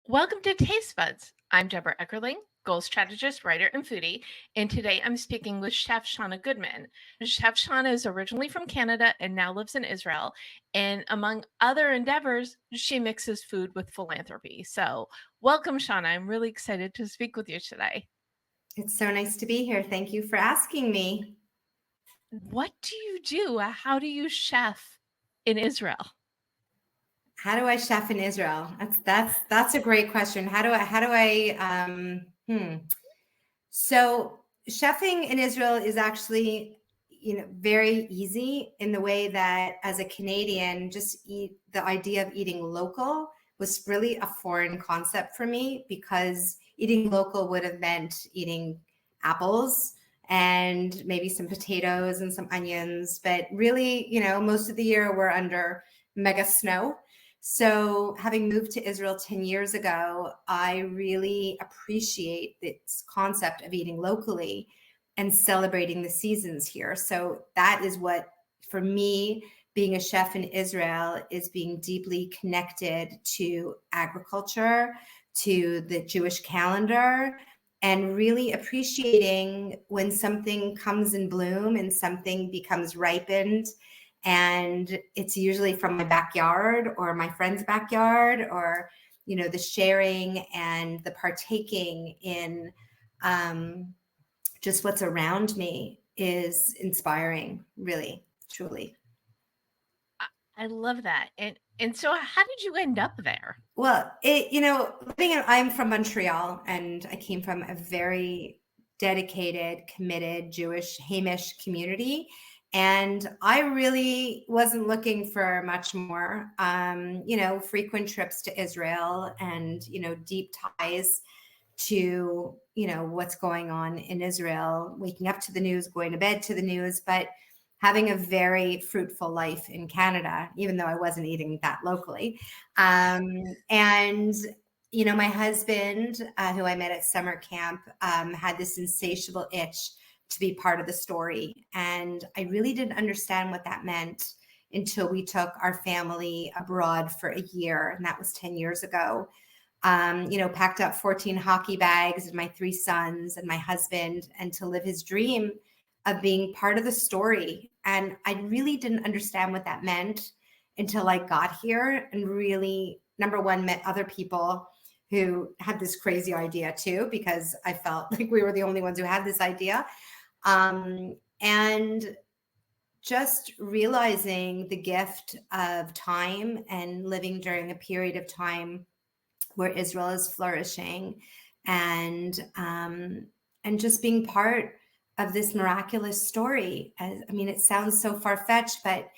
Welcome to Taste Buds. I'm Debra Eckerling, goal strategist, writer, and foodie, and today I'm speaking with Chef Shawna Goodman. Chef Shawna is originally from Canada and now lives in Israel, and among other endeavors, she mixes food with philanthropy. So, welcome, Shawna. I'm really excited to speak with you today. It's so nice to be here. Thank you for asking me. What do you do? How do you chef in Israel? How do I chef in Israel? That's a great question. So chefing in Israel is actually, very easy in the way that as a Canadian, the idea of eating local was really a foreign concept for me because eating local would have meant eating apples and maybe some potatoes and some onions. But really, most of the year we're under mega snow. So, having moved to Israel 10 years ago, I really appreciate this concept of eating locally and celebrating the seasons here. So, that is what, for me, being a chef in Israel is being deeply connected to agriculture, to the Jewish calendar, and really appreciating when something comes in bloom and something becomes ripened, and it's usually from my backyard or my friend's backyard, or the sharing and the partaking in just what's around me is inspiring, really, truly. I love that. And so how did you end up there? Well, I'm from Montreal, and I came from a very dedicated, committed Jewish Hamish community. And I really wasn't looking for much more. Frequent trips to Israel and, deep ties to, what's going on in Israel, waking up to the news, going to bed to the news, but having a very fruitful life in Canada, even though I wasn't eating that locally. And my husband, who I met at summer camp, had this insatiable itch to be part of the story. And I really didn't understand what that meant until we took our family abroad for a year. And that was 10 years ago. Packed up 14 hockey bags and my 3 sons and my husband, and to live his dream of being part of the story. And I really didn't understand what that meant until I got here and really, number one, met other people who had this crazy idea too, because I felt like we were the only ones who had this idea. And just realizing the gift of time and living during a period of time where Israel is flourishing, and just being part of this miraculous story. It sounds so far-fetched, but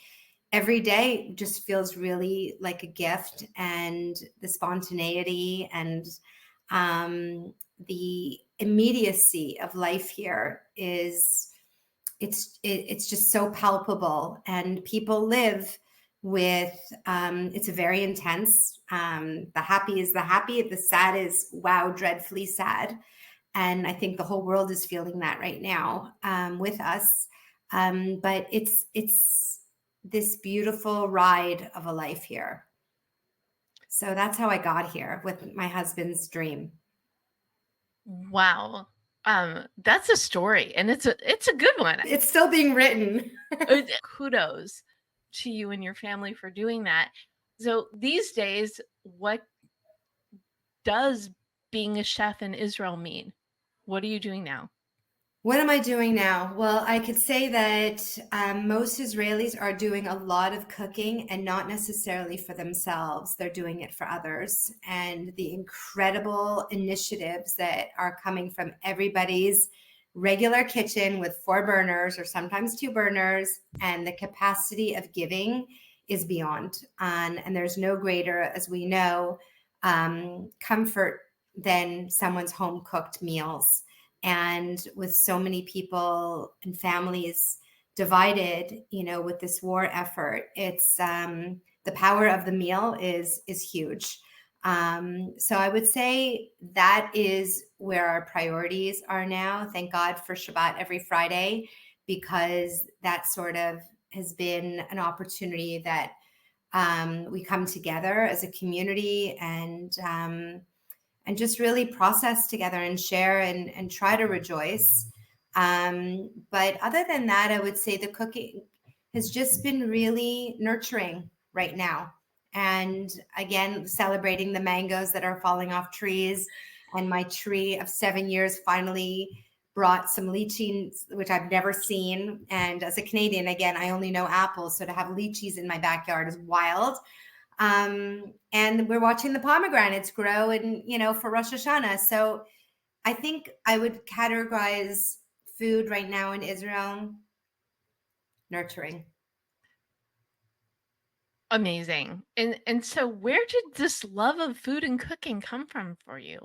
every day just feels really like a gift, and the spontaneity and the immediacy of life here it's just so palpable, and people live with it's very intense. The happy is the happy, the sad is wow, dreadfully sad. And I think the whole world is feeling that right now with us. But it's this beautiful ride of a life here. So that's how I got here with my husband's dream. Wow. That's a story, and it's a good one. It's still being written. Kudos to you and your family for doing that. So these days, what does being a chef in Israel mean? What are you doing now? What am I doing now? Well, I could say that most Israelis are doing a lot of cooking, and not necessarily for themselves. They're doing it for others. And the incredible initiatives that are coming from everybody's regular kitchen with 4 burners or sometimes 2 burners, and the capacity of giving is beyond. And there's no greater, as we know, comfort than someone's home cooked meals. And with so many people and families divided, with this war effort, it's the power of the meal is huge. So I would say that is where our priorities are now. Thank God for Shabbat every Friday, because that sort of has been an opportunity that we come together as a community, and just really process together and share and try to rejoice. But other than that, I would say the cooking has just been really nurturing right now. And again, celebrating the mangoes that are falling off trees. And my tree of 7 years finally brought some lychees, which I've never seen. And as a Canadian, again, I only know apples. So to have lychees in my backyard is wild. And we're watching the pomegranates grow and, for Rosh Hashanah. So I think I would categorize food right now in Israel nurturing. Amazing. And so where did this love of food and cooking come from for you?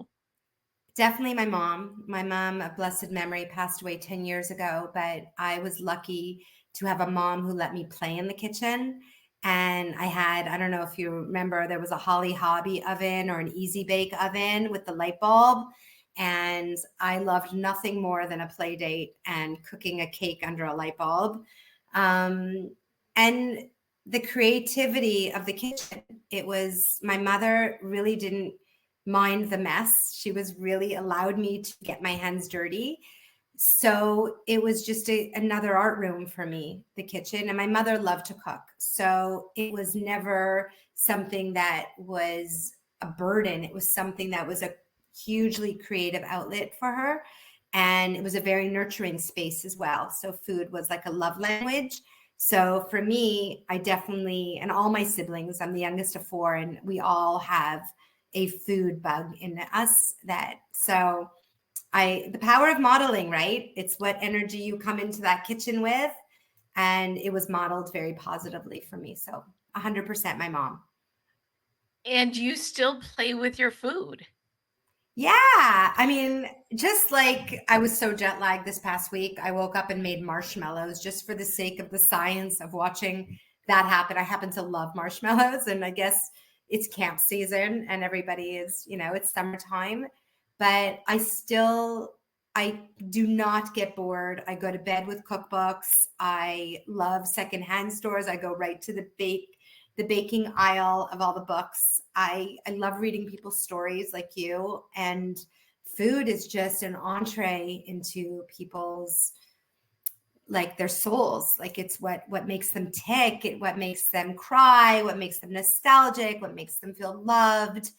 Definitely my mom. My mom, of blessed memory, passed away 10 years ago, but I was lucky to have a mom who let me play in the kitchen. And I don't know if you remember, there was a Holly Hobby oven or an Easy Bake oven with the light bulb. And I loved nothing more than a play date and cooking a cake under a light bulb. And the creativity of the kitchen. It was, my mother really didn't mind the mess. She was really allowed me to get my hands dirty. So it was just another art room for me, the kitchen. And my mother loved to cook. So it was never something that was a burden. It was something that was a hugely creative outlet for her. And it was a very nurturing space as well. So food was like a love language. So for me, I definitely, and all my siblings, I'm the youngest of 4, and we all have a food bug in us so the power of modeling, right? It's what energy you come into that kitchen with. And it was modeled very positively for me. So 100% my mom. And you still play with your food. Yeah. I mean, just like I was so jet lagged this past week, I woke up and made marshmallows just for the sake of the science of watching that happen. I happen to love marshmallows, and I guess it's camp season and everybody is, it's summertime, but I do not get bored. I go to bed with cookbooks. I love secondhand stores. I go right to the baking aisle of all the books. I love reading people's stories like you, and food is just an entree into people's, like, their souls. Like, it's what makes them tick, what makes them cry, what makes them nostalgic, what makes them feel loved,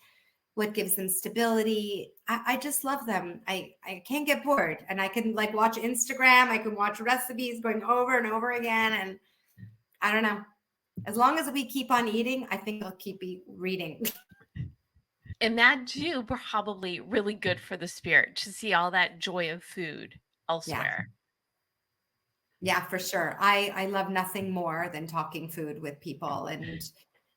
what gives them stability. I just love them. I can't get bored, and I can watch Instagram. I can watch recipes going over and over again. And I don't know, as long as we keep on eating, I think I'll keep reading. And that too, probably really good for the spirit to see all that joy of food elsewhere. Yeah, for sure. I love nothing more than talking food with people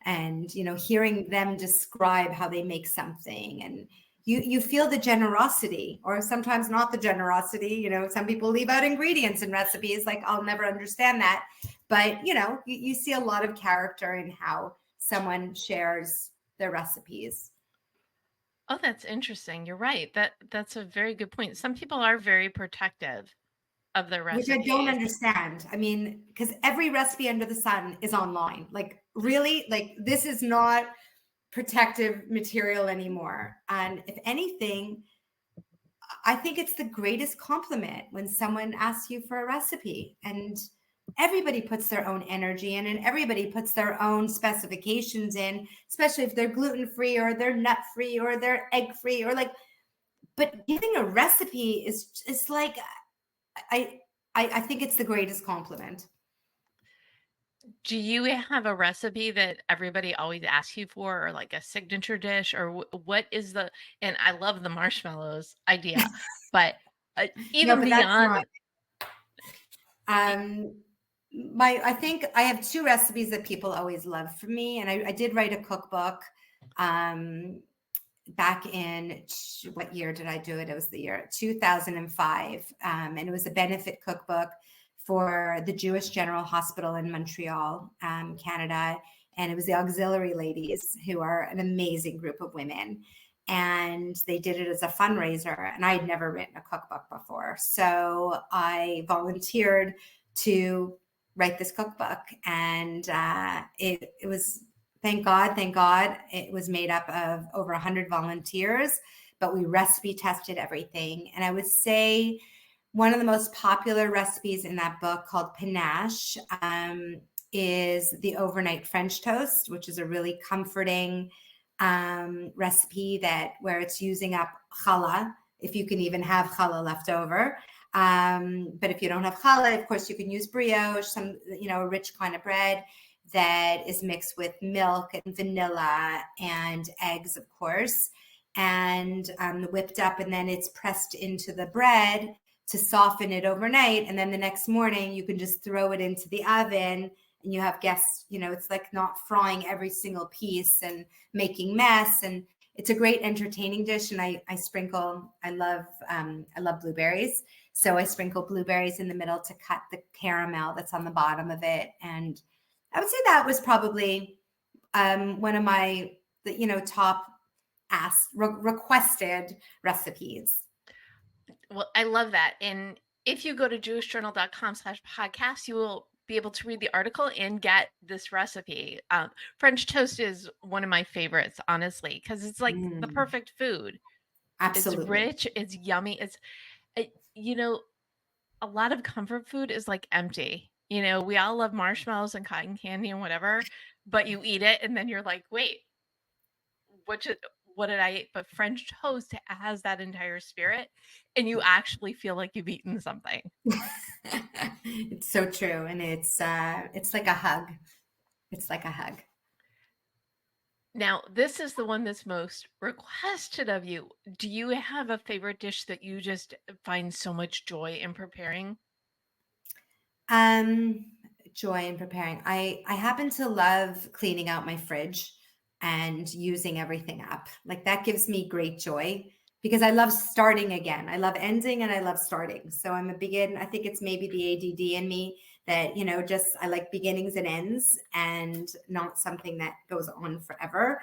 and hearing them describe how they make something, and you feel the generosity, or sometimes not the generosity. Some people leave out ingredients in recipes. Like, I'll never understand that. But you see a lot of character in how someone shares their recipes. Oh, that's interesting. You're right. That's a very good point. Some people are very protective of their Which recipes. I don't understand. I mean, because every recipe under the sun is online. Like, really, this is not protective material anymore. And if anything, I think it's the greatest compliment when someone asks you for a recipe, and everybody puts their own energy in, and everybody puts their own specifications in, especially if they're gluten-free or they're nut-free or they're egg-free, but giving a recipe is like, I think it's the greatest compliment. Do you have a recipe that everybody always asks you for, or like a signature dish, or what is and I love the marshmallows idea, but No, even but that's beyond, not. I think I have 2 recipes that people always love from me, and I did write a cookbook back in, what year did I do it? It was the year 2005, and it was a benefit cookbook for the Jewish General Hospital in Montreal, Canada. And it was the auxiliary ladies, who are an amazing group of women. And they did it as a fundraiser. And I had never written a cookbook before. So I volunteered to write this cookbook. And it was, thank God, it was made up of over 100 volunteers. but we recipe tested everything. And I would say one of the most popular recipes in that book, called Panache, is the overnight French toast, which is a really comforting recipe where it's using up challah, if you can even have challah left over. But if you don't have challah, of course, you can use brioche, a rich kind of bread that is mixed with milk and vanilla and eggs, of course, and whipped up, and then it's pressed into the bread to soften it overnight. And then the next morning you can just throw it into the oven, and you have guests, it's like not frying every single piece and making mess. And it's a great entertaining dish. And I love blueberries. So I sprinkle blueberries in the middle to cut the caramel that's on the bottom of it. And I would say that was probably one of my, top requested recipes. Well, I love that. And if you go to jewishjournal.com/podcast, you will be able to read the article and get this recipe. French toast is one of my favorites, honestly, because it's like the perfect food. Absolutely. It's rich, it's yummy. A lot of comfort food is like empty. We all love marshmallows and cotton candy and whatever, but you eat it and then you're like, wait, what did I eat? But French toast has that entire spirit, and you actually feel like you've eaten something. It's so true. And it's like a hug. It's like a hug. Now, this is the one that's most requested of you. Do you have a favorite dish that you just find so much joy in preparing? Joy in preparing. I happen to love cleaning out my fridge and using everything up. Like, that gives me great joy because I love starting again. I love ending and I love starting. So I think it's maybe the ADD in me that, I like beginnings and ends and not something that goes on forever.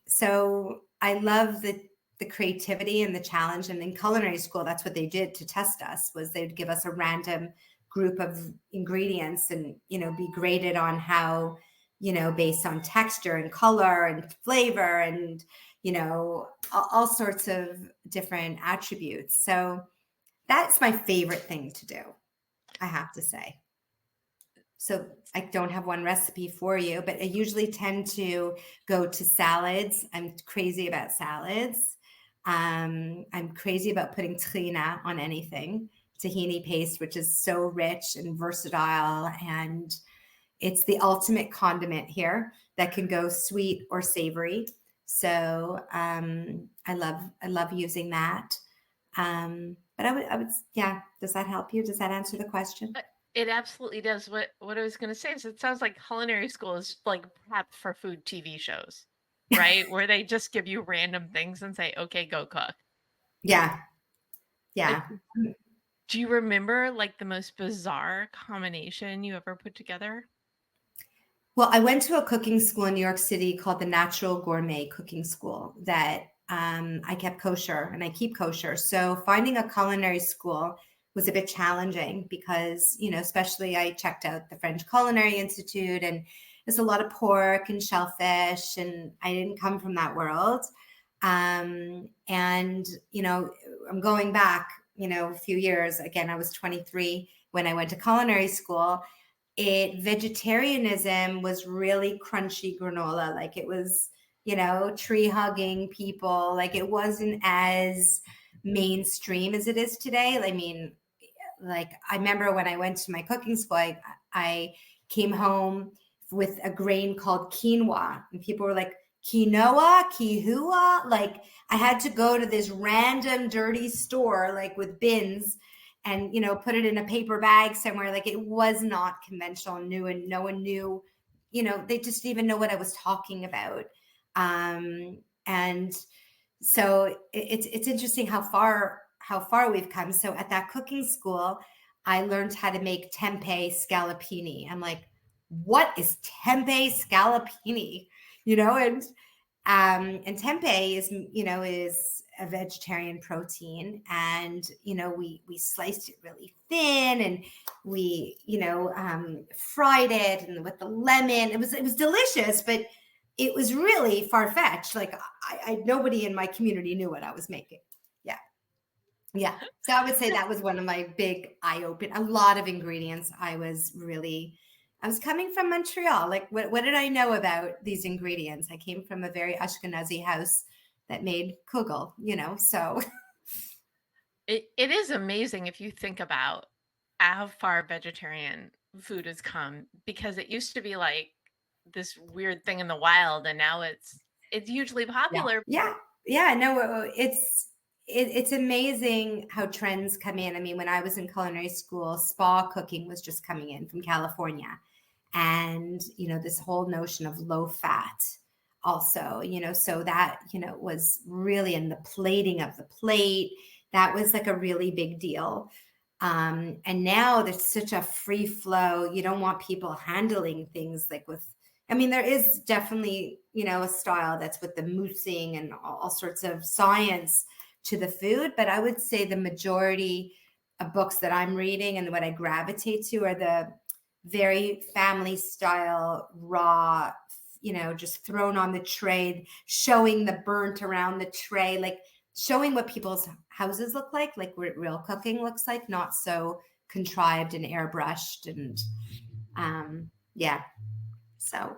So I love the creativity and the challenge. And in culinary school, that's what they did to test us, was they'd give us a random group of ingredients and, be graded on how, based on texture and color and flavor and, all sorts of different attributes. So that's my favorite thing to do, I have to say. So I don't have one recipe for you, but I usually tend to go to salads. I'm crazy about salads. I'm crazy about putting tahina on anything. Tahini paste, which is so rich and versatile, and it's the ultimate condiment here that can go sweet or savory. So I love using that. But I would, yeah. Does that help you? Does that answer the question? It absolutely does. What I was going to say is, it sounds like culinary school is like prep for food TV shows, right? Where they just give you random things and say, okay, go cook. Yeah. Yeah. Do you remember like the most bizarre combination you ever put together? Well, I went to a cooking school in New York City called the Natural Gourmet Cooking School that I kept kosher, and I keep kosher. So finding a culinary school was a bit challenging because, especially I checked out the French Culinary Institute, and there's a lot of pork and shellfish, and I didn't come from that world. And, I'm going back, a few years. Again, I was 23 when I went to culinary school. Vegetarianism was really crunchy granola. Like, it was, tree hugging people. Like, it wasn't as mainstream as it is today. I mean, like, I remember when I went to my cooking school, I came home with a grain called quinoa, and people were like, quinoa, quihua. Like, I had to go to this random dirty store, like with bins, and, put it in a paper bag somewhere. Like, it was not conventional and new, and no one knew, they just didn't even know what I was talking about. And so it's interesting how far we've come. So at that cooking school, I learned how to make tempeh scallopini. I'm like, what is tempeh scallopini? And tempeh is a vegetarian protein, and we sliced it really thin, and we fried it, and with the lemon, it was delicious, but it was really far-fetched. Like nobody in my community knew what I was making. Yeah. Yeah. So I would say that was one of my big eye-open, a lot of ingredients. I was coming from Montreal. Like what did I know about these ingredients? I came from a very Ashkenazi house that made kugel, so. It is amazing if you think about how far vegetarian food has come, because it used to be like this weird thing in the wild, and now it's hugely popular. Yeah. No, it's amazing how trends come in. I mean, when I was in culinary school, spa cooking was just coming in from California, and this whole notion of low fat also, so that was really in the plating of the plate. That was like a really big deal. And now there's such a free flow. You don't want people handling things like I mean, there is definitely, a style that's with the moussing and all sorts of science to the food. But I would say the majority of books that I'm reading and what I gravitate to are the very family style, raw, just thrown on the tray, showing the burnt around the tray, like showing what people's houses look like what real cooking looks like, not so contrived and airbrushed. And yeah. So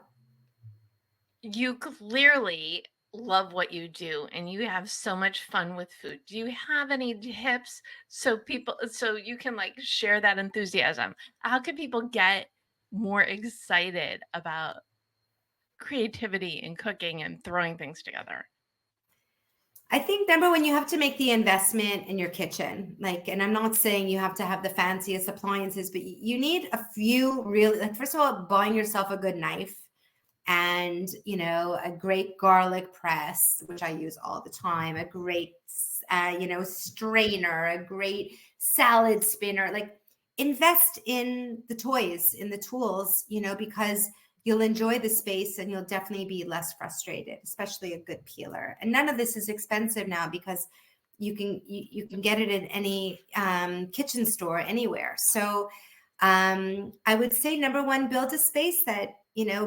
You clearly love what you do, and you have so much fun with food. Do you have any tips so you can like share that enthusiasm? How can people get more excited about creativity in cooking and throwing things together? I think number one, you have to make the investment in your kitchen. And I'm not saying you have to have the fanciest appliances, but you need a few really, first of all, buying yourself a good knife and, a great garlic press, which I use all the time, a great, strainer, a great salad spinner. Like invest in the toys, in the tools, because you'll enjoy the space and you'll definitely be less frustrated, especially a good peeler. And none of this is expensive now because you can get it in any kitchen store anywhere. So I would say number one, build a space that,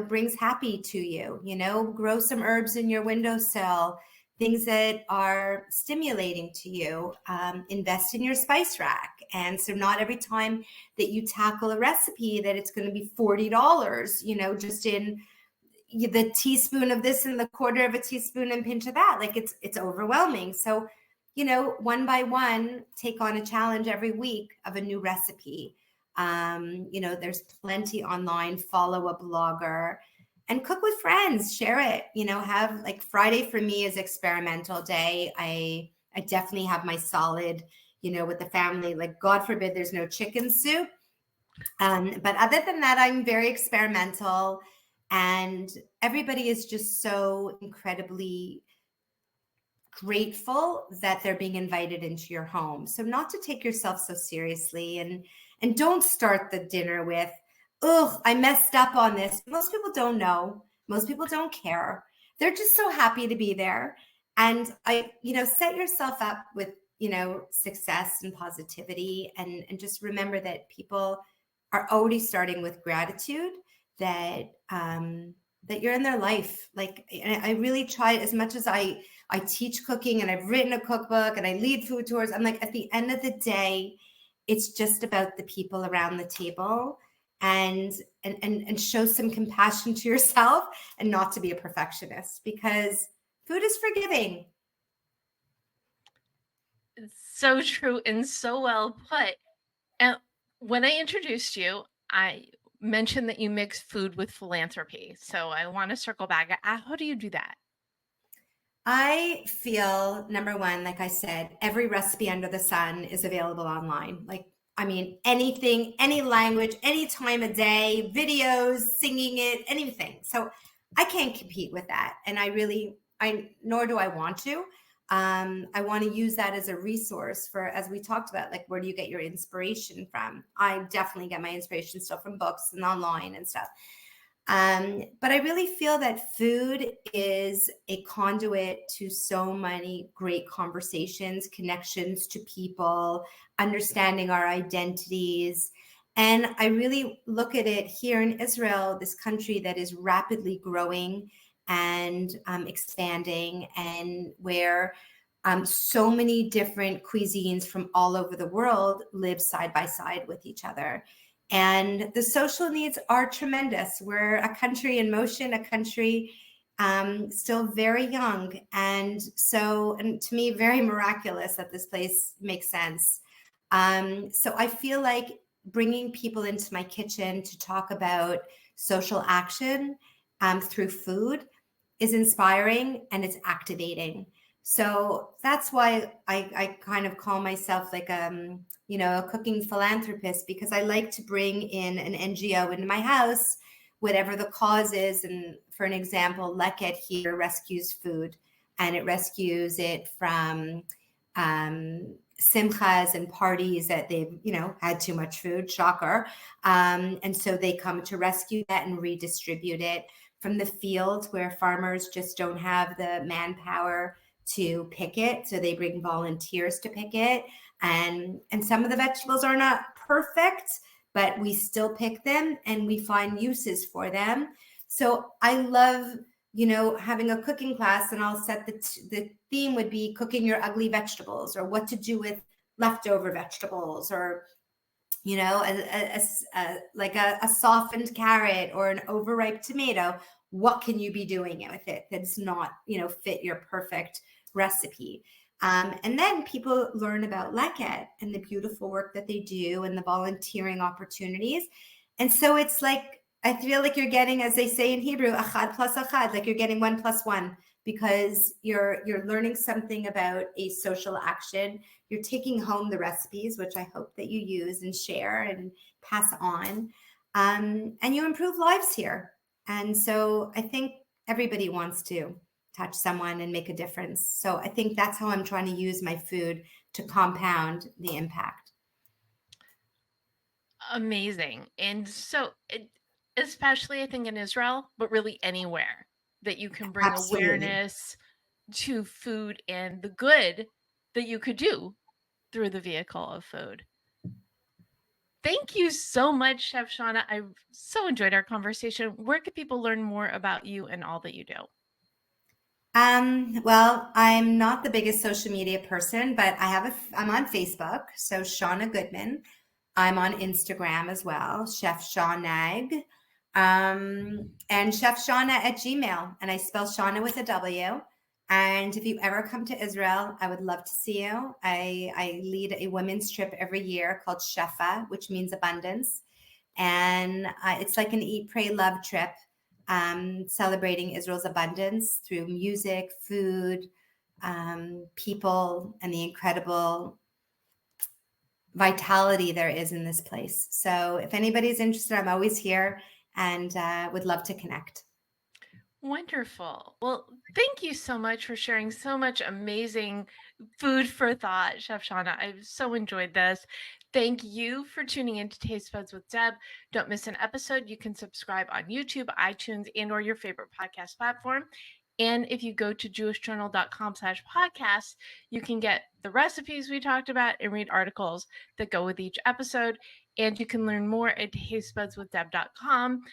brings happy to you, grow some herbs in your windowsill, things that are stimulating to you. Invest in your spice rack. And so not every time that you tackle a recipe that it's going to be $40, just in the teaspoon of this and the quarter of a teaspoon and pinch of that. Like it's overwhelming. So, one by one, take on a challenge every week of a new recipe. There's plenty online, follow a blogger and cook with friends, share it, have like Friday for me is experimental day. I definitely have my solid, with the family, like God forbid there's no chicken soup. But other than that, I'm very experimental and everybody is just so incredibly grateful that they're being invited into your home. So not to take yourself so seriously and don't start the dinner with, oh, I messed up on this. Most people don't know. Most people don't care. They're just so happy to be there. And set yourself up with, success and positivity and just remember that people are already starting with gratitude that you're in their life. And I really try as much as I teach cooking and I've written a cookbook and I lead food tours. I'm like, at the end of the day, it's just about the people around the table and show some compassion to yourself and not to be a perfectionist because food is forgiving. It's so true and so well put. And when I introduced you, I mentioned that you mix food with philanthropy. So I want to circle back. How do you do that? I feel, number one, like I said, every recipe under the sun is available online. Anything, any language, any time of day, videos, singing it, anything. So I can't compete with that. And nor do I want to. I want to use that as a resource for, as we talked about, like, where do you get your inspiration from? I definitely get my inspiration still from books and online and stuff. But I really feel that food is a conduit to so many great conversations, connections to people, understanding our identities. And I really look at it here in Israel, this country that is rapidly growing and expanding, and where so many different cuisines from all over the world live side by side with each other. And the social needs are tremendous. We're a country in motion, a country still very young. And so, and to me, very miraculous that this place makes sense. So I feel like bringing people into my kitchen to talk about social action through food is inspiring and it's activating. So that's why I kind of call myself like a cooking philanthropist, because I like to bring in an NGO into my house, whatever the cause is. And for an example, Leket here rescues food, and it rescues it from simchas and parties that they've had too much food, shocker, and so they come to rescue that and redistribute it from the fields where farmers just don't have the manpower to pick it, so they bring volunteers to pick it. And some of the vegetables are not perfect, but we still pick them and we find uses for them. So I love having a cooking class, and I'll set the theme would be cooking your ugly vegetables, or what to do with leftover vegetables, or like a softened carrot or an overripe tomato. What can you be doing with it that's not fit your perfect recipe? And then people learn about Leket and the beautiful work that they do and the volunteering opportunities. And so it's like, I feel like you're getting, as they say in Hebrew, achad plus achad, like you're getting 1 + 1, because you're learning something about a social action. You're taking home the recipes, which I hope that you use and share and pass on. And you improve lives here. And so I think everybody wants to touch someone and make a difference. So I think that's how I'm trying to use my food to compound the impact. Amazing. And so, especially I think in Israel, but really anywhere that you can bring Absolutely. awareness to food and the good that you could do through the vehicle of food. Thank you so much, Chef Shawna. I so enjoyed our conversation. Where could people learn more about you and all that you do? Well, I'm not the biggest social media person, but I'm on Facebook, so Shawna Goodman. I'm on Instagram as well, Chef Shawnag, and Chef Shawna at Gmail, and I spell Shawna with a W. And if you ever come to Israel, I would love to see you. I lead a women's trip every year called Shefa, which means abundance, and it's like an eat, pray, love trip, celebrating Israel's abundance through music, food, people, and the incredible vitality there is in this place. So if anybody's interested, I'm always here, and would love to connect. Wonderful. Well, thank you so much for sharing so much amazing food for thought, Chef Shawna. I've so enjoyed this. Thank you for tuning in to Taste Buds with Deb. Don't miss an episode. You can subscribe on YouTube, iTunes, and or your favorite podcast platform. And if you go to jewishjournal.com/podcast, you can get the recipes we talked about and read articles that go with each episode. And you can learn more at tastebudswithdeb.com.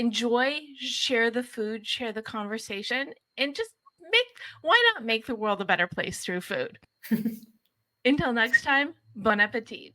Enjoy, share the food, share the conversation, and just why not make the world a better place through food? Until next time, bon appetit.